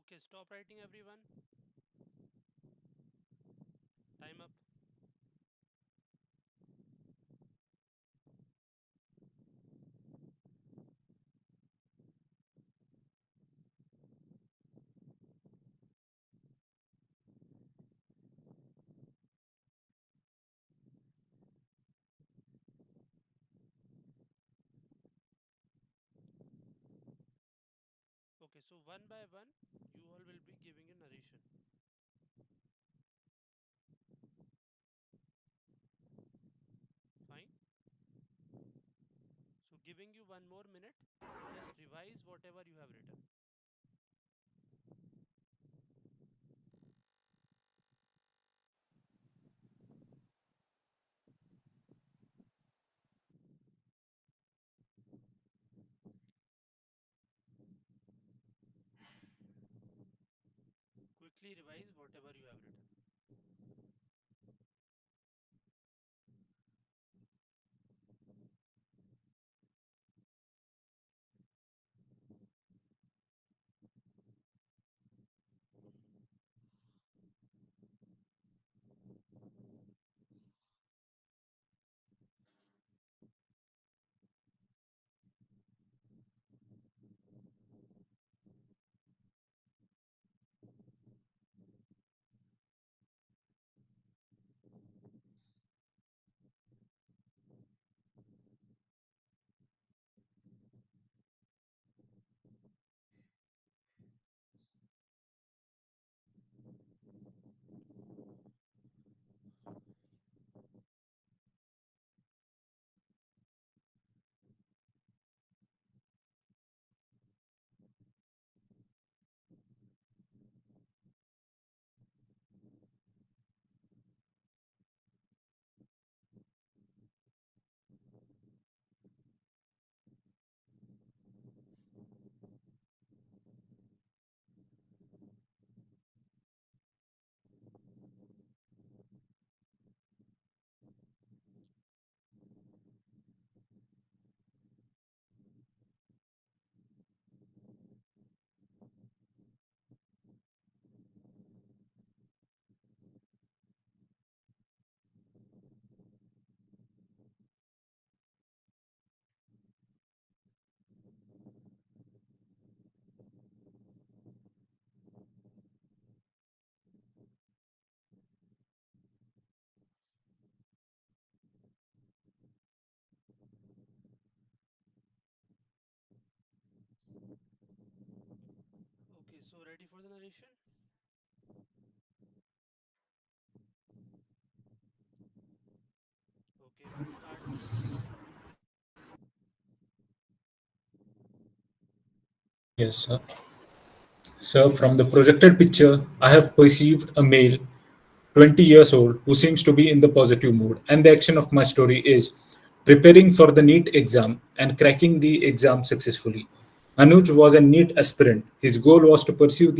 Okay, stop writing everyone. Time up. Okay, so one by one, you all will be giving a narration. Fine. So giving you one more minute, just revise whatever you have written. Quickly revise whatever you have written. Okay, so ready for the narration? Okay, who starts? Yes, sir. Sir, from the projected picture, I have perceived a male, 20 years old, who seems to be in the positive mood. And the action of my story is preparing for the NEET exam and cracking the exam successfully. Anuj was a NEET aspirant. His goal was to pursue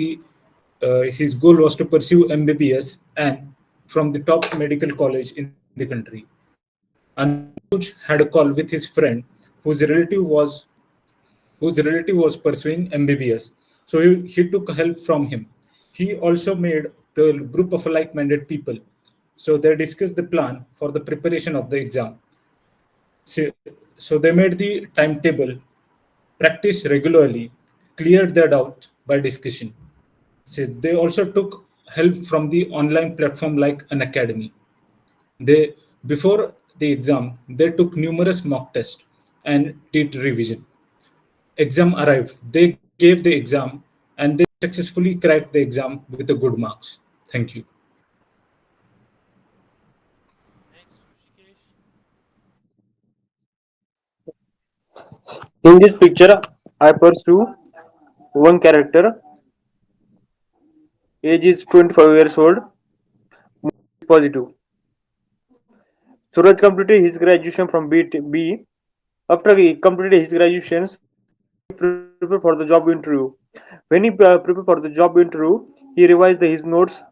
MBBS and from the top medical college in the country. Anuj had a call with his friend whose relative was pursuing MBBS. So he took help from him. He also made the group of like-minded people. So they discussed the plan for the preparation of the exam. So they made the timetable, practiced regularly, cleared their doubt by discussion. So they also took help from the online platform like an academy. They before the exam, they took numerous mock tests and did revision. Exam arrived. They gave the exam and they successfully cracked the exam with the good marks. Thank you. Next, Rishikesh. In this picture, I pursue one character. Age is 25 years old. Positive. Suraj completed his graduation from B. After he completed his graduations, he prepared for the job interview. When he prepared for the job interview, he revised his notes,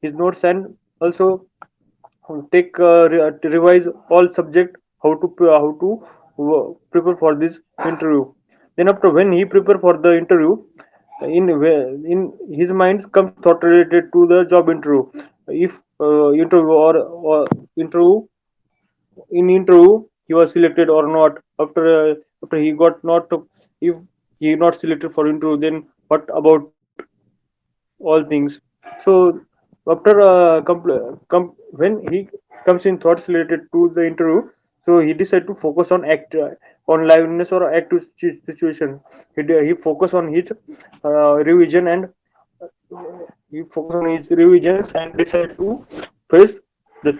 and also revise all subject how to prepare for this interview. Then after when he prepared for the interview, In his mind comes thought related to the job interview. If interview or interview in interview he was selected or not, after he got not, if he not selected for interview, then what about all things. So after when he comes in thoughts related to the interview, so he decided to focus on on liveliness or active situation. He focus on his revision, and he focus on his revisions and decide to face the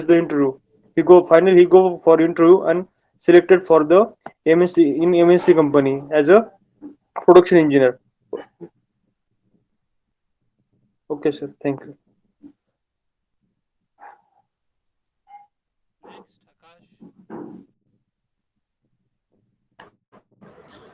interview. He go for interview and selected for the MSc company as a production engineer. Okay, sir. Thank you. Next, Akash.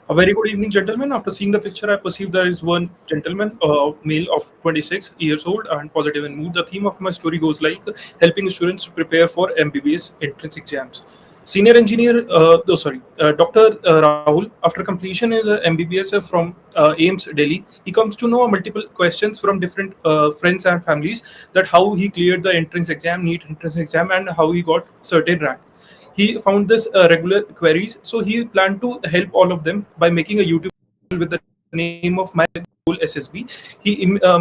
A very good evening, gentlemen. After seeing the picture, I perceive there is one gentleman, male of 26 years old and positive in mood. The theme of my story goes like helping students prepare for MBBS entrance exams. Senior engineer, Dr. Rahul, after completion is MBBS from AIMS Delhi, he comes to know multiple questions from different friends and families that how he cleared the entrance exam, NEET entrance exam, and how he got certain rank. He found this regular queries, so he planned to help all of them by making a YouTube channel with the name of My Goal SSB.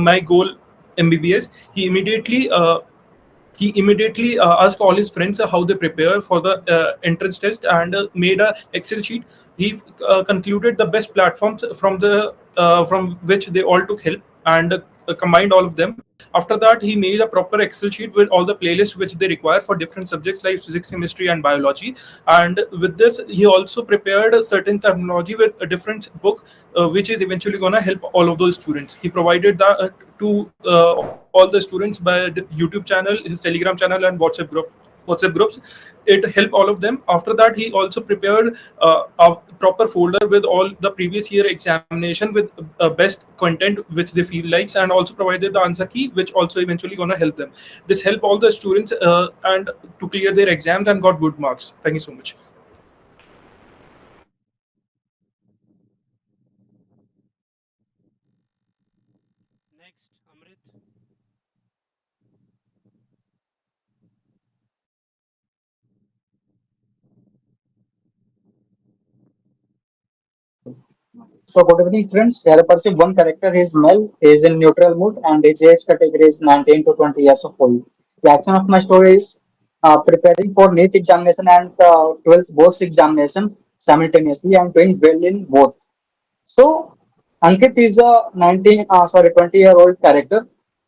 My Goal MBBS. He immediately asked all his friends how they prepare for the entrance test and made a Excel sheet. He concluded the best platforms from which they all took help and combined all of them. After that, he made a proper Excel sheet with all the playlists which they require for different subjects like physics, chemistry, and biology. And with this, he also prepared a certain terminology with a different book, which is eventually gonna help all of those students. He provided that to all the students by the YouTube channel, his Telegram channel, and WhatsApp groups. It helped all of them. After that, he also prepared a proper folder with all the previous year examination with best content which they feel likes, and also provided the answer key, which also eventually gonna help them. This helped all the students and to clear their exams and got good marks. Thank you so much. Next, Amrit. So good evening friends. Here I perceive one character is male, he is in neutral mood and his age category is 19 to 20 years of old. The action of my story is preparing for NEET examination and 12th boards examination simultaneously and doing well in both. So Ankit is a 20-year-old character,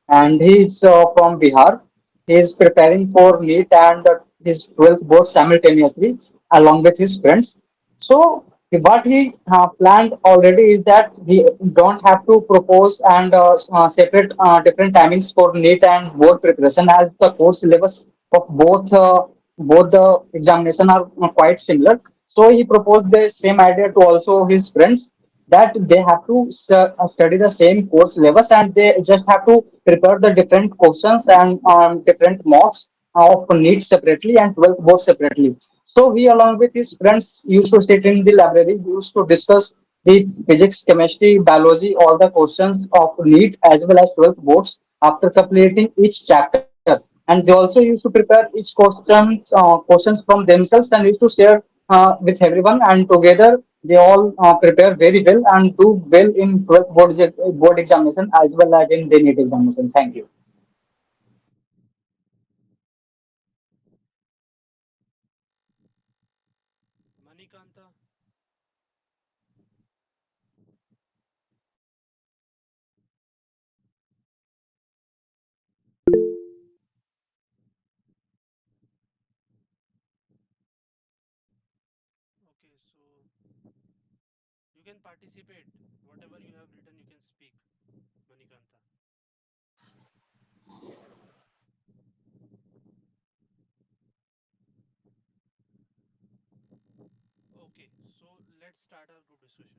and he is from Bihar. He is preparing for NEET and his 12th board simultaneously along with his friends. So what he planned already is that we don't have to propose and separate different timings for NEET and board preparation, as the course syllabus of both the examination are quite similar. So he proposed the same idea to also his friends that they have to study the same course syllabus and they just have to prepare the different questions and different mocks of NEET separately and 12th board separately. So he, along with his friends, used to sit in the library, used to discuss the physics, chemistry, biology, all the questions of NEET as well as 12th boards after completing each chapter. And they also used to prepare each questions from themselves and used to share with everyone. And together they all prepare very well and do well in 12th board examination as well as in the NEET examination. Thank you. Manikanta. Okay, so you can participate. Whatever you have written, you can speak, Manikanta. Okay, so let's start our group discussion.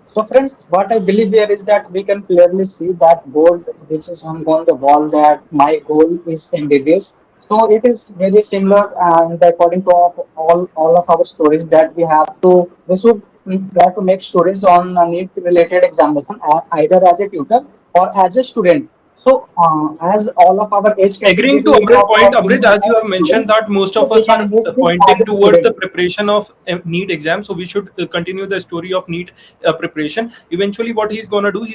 So, friends, what I believe here is that we can clearly see that board which is hung on the wall that my goal is MBBS. So it is very similar, and according to all of our stories that we should try to make stories on NEET related examination either as a tutor or as a student. So as all of our age Agreeing to categories Amrit of point, Amrit, as you have mentioned students, that most so of we us can are make this as pointing a towards the student. preparation of NEET exam, so we should continue the story of NEET preparation. Eventually, what he's gonna do,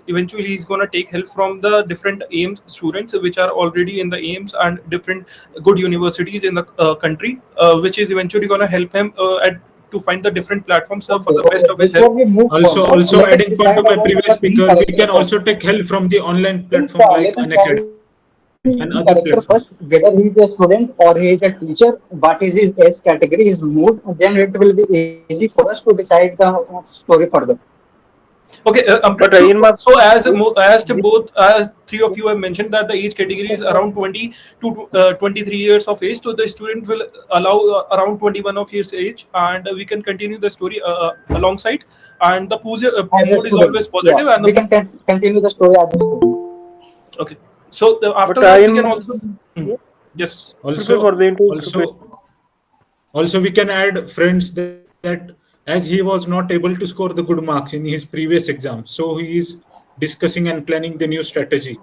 eventually he's gonna take help from the different AIMS students which are already in the AIMS and different good universities in the country, which is eventually gonna help him to find the different platforms for Okay, the okay. best of his help. Before we move further, Also let us adding point decide to my about previous our main speaker, we character can first. also take help from the online Think, platform like let us Unacademy tackle and main other character first, platforms. whether he is a student or he is a teacher, what is his age category, his mood, then it will be easy for us to decide the story further. Okay, But Amrit, in my so as to both as three of you have mentioned that the age category is around 20 to 23 years of age, so the student will allow around 21 of years age, and we can continue the story alongside. And the As a mood is student, always yeah, positive, and we can continue the story as a student. okay. So after but that, we in can my also. Hmm. Yes. prepare for Also, the interview preparation. also we can add friends that as he was not able to score the good marks in his previous exam, so he is discussing and planning the new strategy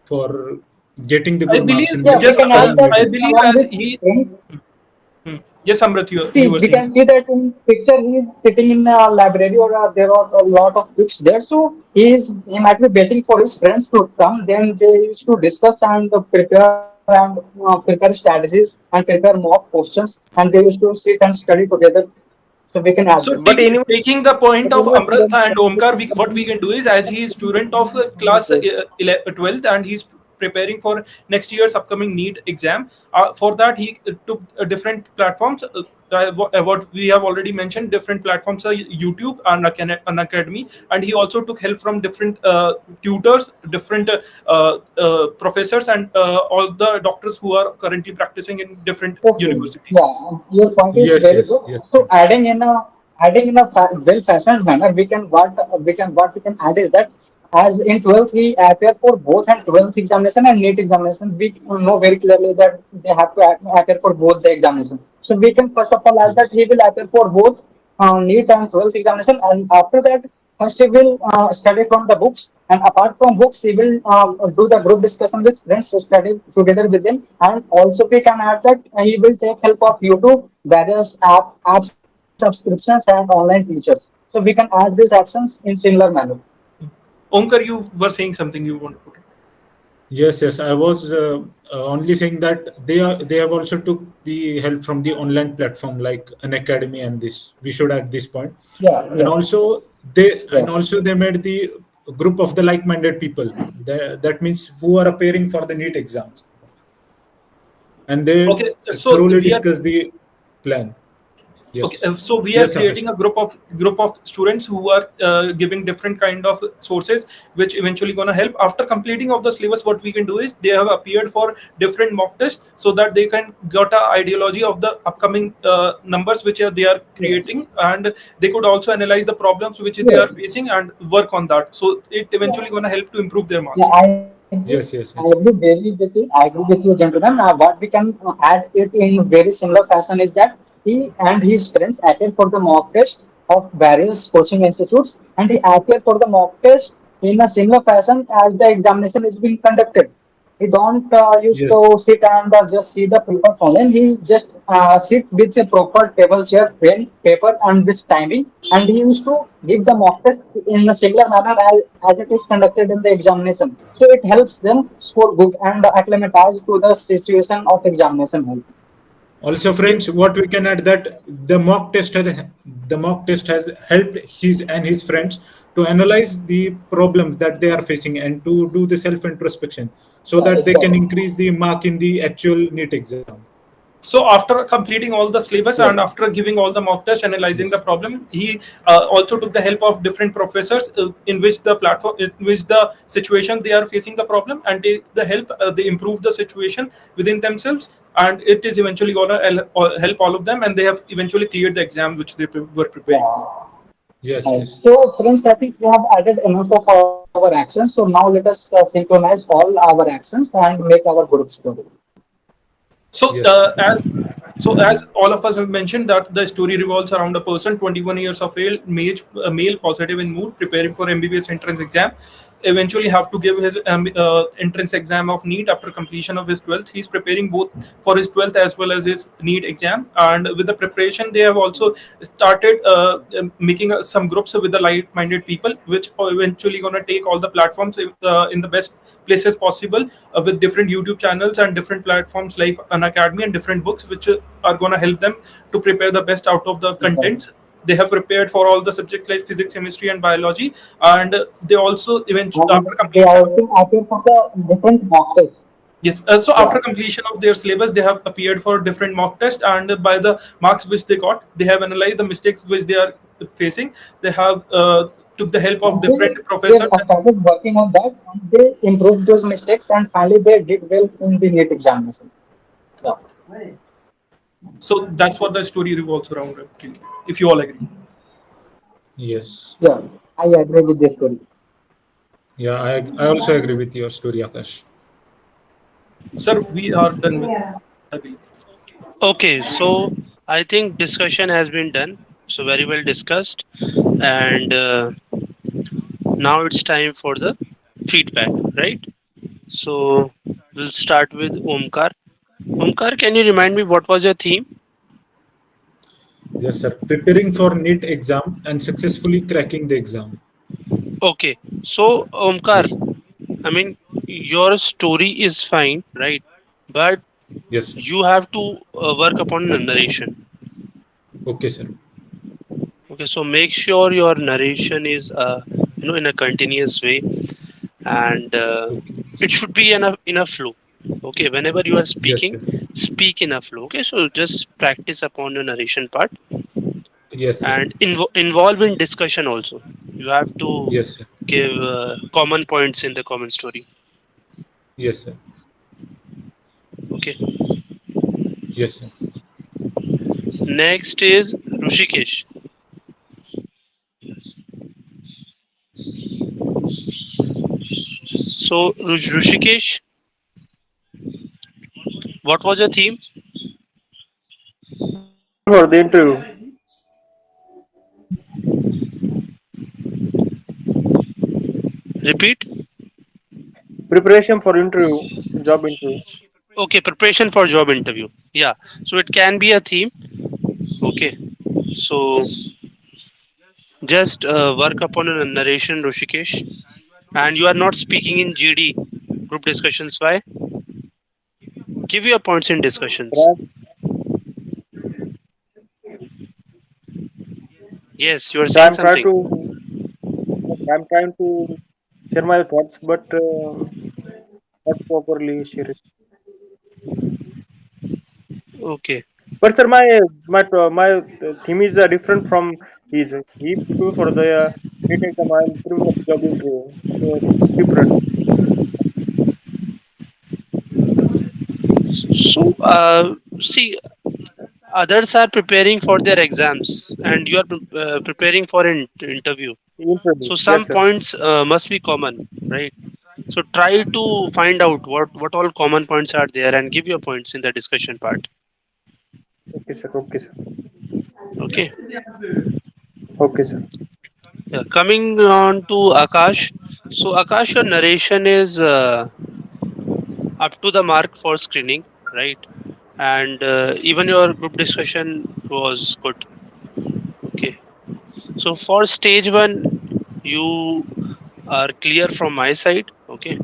for getting the I good marks believe in Yeah, the we just can add upcoming that NEET I exam. believe along as with he. friends. Hmm. Yes, Amrit, you See, were we saying can something. see that in picture he is sitting in a library or there are a lot of books there. So he might be waiting for his friends to come. Then they used to discuss and prepare strategies and prepare mock questions. And they used to sit and study together. So we can add So this. But anyway, taking the point But of anyway, Amrit and Omkar, what we can do is as he is student of class 12th and he's preparing for next year's upcoming NEET exam. For that, he took different platforms. What we have already mentioned, different platforms are YouTube and an academy, and he also took help from different tutors, different professors, and all the doctors who are currently practicing in different okay, universities. yeah, your point is Yes, very yes, good. yes, So friends. adding in a well-fashioned manner, what we can add is that as in 12th he appear for both and 12th examination and NEET examination. We know very clearly that they have to appear for both the examination. So we can first of all add that Yes. he will appear for both NEET and 12th examination, and after that first he will study from the books, and apart from books he will do the group discussion with friends to study together with them, and also we can add that he will take help of YouTube, various app subscriptions and online teachers. So we can add these actions in similar manner. Omkar, you were saying something you want to put in. Yes, yes. I was only saying that they have also took the help from the online platform like an academy and this. We should add this point, Yeah, and yeah, also they made the group of the like-minded people. That means who are appearing for the NEET exams, and they Okay, so thoroughly we are discuss the plan. okay. Yes, So we are yes, creating Akash. a group of students who are giving different kind of sources, which eventually gonna help. After completing of the syllabus, what we can do is they have appeared for different mock tests, so that they can get a ideology of the upcoming numbers which they are yeah, creating, and they could also analyze the problems which they yeah, are facing and work on that. So it eventually yeah. gonna help to improve their Yeah, marks. Yes, yes, I yes. agree very with you. I agree with you, gentlemen. What we can add it in very similar fashion is that he and his friends appear for the mock test of various coaching institutes, and he appear for the mock test in a similar fashion as the examination is being conducted. He don't used Yes. to sit and just see the paper online. He just sit with a proper table chair, pen, paper, and with timing. And he used to give the mock test in a similar manner as it is conducted in the examination. So it helps them score good and acclimatize to the situation of examination hall. Also, Yeah. friends, what we can add that the mock test has helped his and his friends to analyze the problems that they are facing and to do the self introspection so Yeah, that they can exactly. increase the mark in the actual NEET exam. So after completing all the syllabus Yes. and after giving all the mock test, analyzing the Yes. problem, he also took the help of different professors in which the situation they are facing the problem, and take the help. They improve the situation within themselves, and it is eventually gonna help all of them, and they have eventually cleared the exam which they were preparing for. Yeah. Yes. Right. Yes. So, friends, I think we have added enough of our actions. So now let us synchronize all our actions and make our group story. So, Yes. as all of us have mentioned, that the story revolves around a person, 21 years of age, male, positive in mood, preparing for MBBS entrance exam. Eventually, have to give his entrance exam of NEET after completion of his 12th. He's preparing both for his 12th as well as his NEET exam. And with the preparation, they have also started making some groups with the like-minded people, which are eventually gonna take all the platforms in the best places possible, with different YouTube channels and different platforms like an academy and different books, which are going to help them to prepare the best out of the Exactly. contents. They have prepared for all the subjects like physics, chemistry, and biology, and they also eventually And after they completion. also appear for the different mock tests. Yes, so Yeah. after completion of their syllabus, they have appeared for different mock tests, and by the marks which they got, they have analyzed the mistakes which they are facing. They have took the help of And they different they professors. started working on that and they improved those mistakes and finally they did well in the NEET examination. Yeah. So that's what the story revolves around, actually, if you all agree. Yes. Yeah. I agree with this story. Yeah, I also agree with your story, Akash. Sir, we are done with, I believe. Okay, so I think discussion has been done. So very well discussed, and now it's time for the feedback, right? So we'll start with Omkar. Omkar, can you remind me what was your theme? Yes, sir. Preparing for NEET exam and successfully cracking the exam. Okay, so Omkar, Yes. I mean, your story is fine, right? But Yes, sir. you have to work upon the narration. Okay, sir. Okay, so make sure your narration is, in a continuous way, and Okay. it should be in a flow. Okay, whenever you are Yes, speaking, sir. speak in a flow. Okay, so just practice upon your narration part, Yes, sir. and involve in discussion also. You have to Yes, sir. give common points in the common story. Yes, sir. Okay. Yes, sir. Next is Rushikesh. So Rushikesh, what was your theme? Preparation for the interview. Repeat. Preparation for interview, job interview. Okay, preparation for job interview. Yeah. So it can be a theme. Okay. So just work upon a narration, Rushikesh. And you are not speaking in GD group discussions. Why? Give your points in discussions. Right? Yes, you are So saying I'm trying something. to, yes, I'm trying to share my thoughts, but not properly share it. Okay. But sir, my theme is different from his. He prepare for the NEET exam. I prepare for the job interview. So it's different. So see, others are preparing for their exams, and you are preparing for an interview. Interview. So Yes, some sir. points must be common, right? So try to find out what all common points are there and give your points in the discussion part. Okay, sir. Okay, sir. Okay. Okay, sir. Yeah. Coming on to Akash. So Akash, your narration is up to the mark for screening, right? And even your group discussion was good. Okay. So for stage one, you are clear from my side. Okay.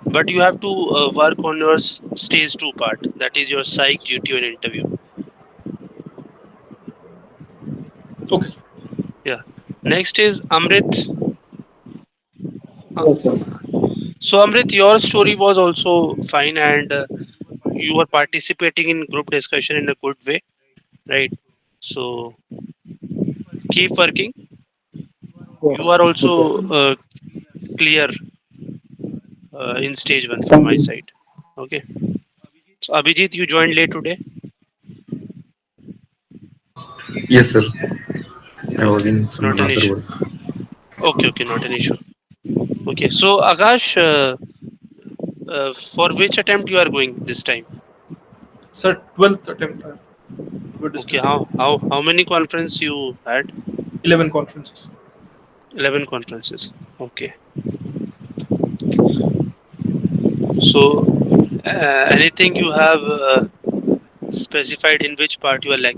But you have to work on your stage two part. That is your psych, GTO, and interview. Okay, sir. Yeah. Next is Amrit. Uh, Yes, sir. so Amrit, your story was also fine, and you were participating in group discussion in a good way, right? So keep working. Yes. You are Okay. also clear in stage one from Thank my you. side. Okay. So Abhijit, you joined late today. Yes, sir. I was in some Not an other issue. work. Okay, okay, not an issue. Okay, so Akash, For which attempt you are going this time? Sir, 12th attempt. We're Okay, discussing how many conference you had? 11 conferences. 11 conferences. Okay. So, anything you have specified in which part you are lacking?